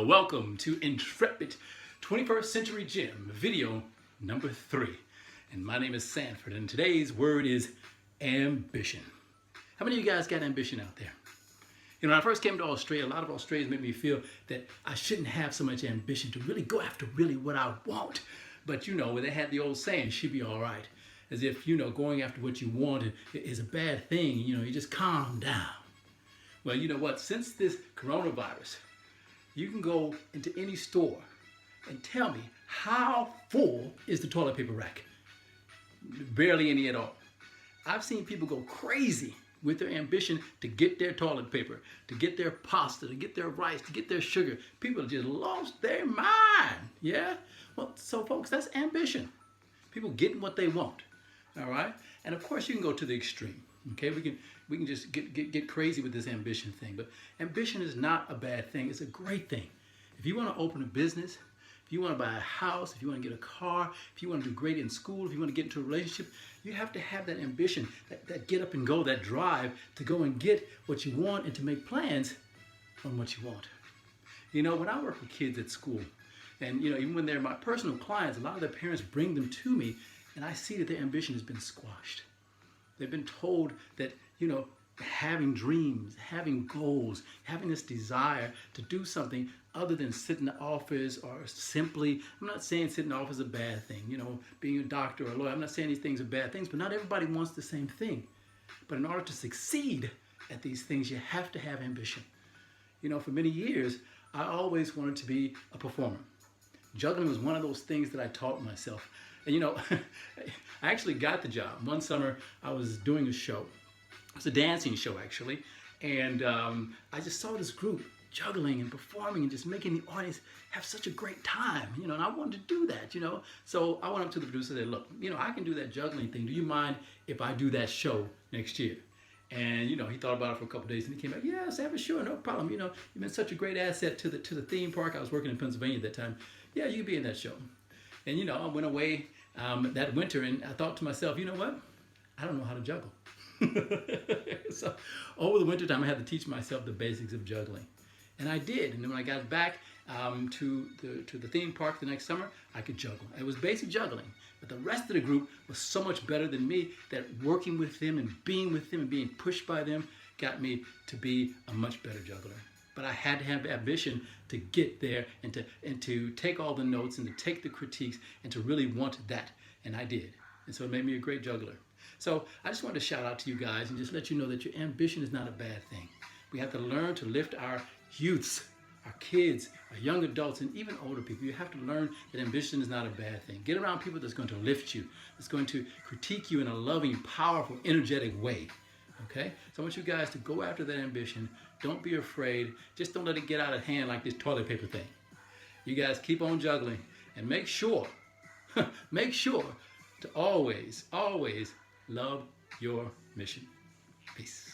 Welcome to Intrepid 21st Century Gym, video number 3. And my name is Sanford, and today's word is ambition. How many of you guys got ambition out there? You know, when I first came to Australia, a lot of Australians made me feel that I shouldn't have so much ambition to really go after what I want. But you know, they had the old saying, she'll be all right. As if, you know, going after what you want is a bad thing. You know, you just calm down. Well, you know what? Since this coronavirus, you can go into any store and tell me how full is the toilet paper rack? Barely any at all. I've seen people go crazy with their ambition to get their toilet paper, to get their pasta, to get their rice, to get their sugar. People have just lost their mind. Yeah? Well, so folks, that's ambition. People getting what they want. All right? And of course, you can go to the extreme. Okay? We can just get crazy with this ambition thing. But ambition is not a bad thing. It's a great thing. If you want to open a business, if you want to buy a house, if you want to get a car, if you want to do great in school, if you want to get into a relationship, you have to have that ambition, that get up and go, that drive to go and get what you want and to make plans on what you want. You know, when I work with kids at school, and you know, even when they're my personal clients, a lot of their parents bring them to me, and I see that their ambition has been squashed. They've been told that, you know, having dreams, having goals, having this desire to do something other than sit in the office or simply, I'm not saying sit in the office is a bad thing, you know, being a doctor or a lawyer, I'm not saying these things are bad things, but not everybody wants the same thing. But in order to succeed at these things, you have to have ambition. You know, for many years, I always wanted to be a performer. Juggling was one of those things that I taught myself. And you know, I actually got the job. One summer, I was doing a show. It was a dancing show, actually. And I just saw this group juggling and performing and just making the audience have such a great time, you know, and I wanted to do that, you know. So I went up to the producer and said, look, you know, I can do that juggling thing. Do you mind if I do that show next year? And, you know, he thought about it for a couple of days and he came back, yeah, Sanford, sure, no problem. You know, you've been such a great asset to the theme park. I was working in Pennsylvania at that time. Yeah, you can be in that show. And, you know, I went away that winter and I thought to myself, you know what? I don't know how to juggle. So over the winter time, I had to teach myself the basics of juggling. And I did. And then when I got back to the theme park the next summer, I could juggle. It was basic juggling. But the rest of the group was so much better than me that working with them and being pushed by them got me to be a much better juggler. But I had to have ambition to get there and to take all the notes and to take the critiques and to really want that. And I did. And so it made me a great juggler. So I just wanted to shout out to you guys and just let you know that your ambition is not a bad thing. We have to learn to lift our youths, our kids, our young adults, and even older people. You have to learn that ambition is not a bad thing. Get around people that's going to lift you, that's going to critique you in a loving, powerful, energetic way. Okay? So I want you guys to go after that ambition. Don't be afraid. Just don't let it get out of hand like this toilet paper thing. You guys keep on juggling and make sure to always love your mission. Peace.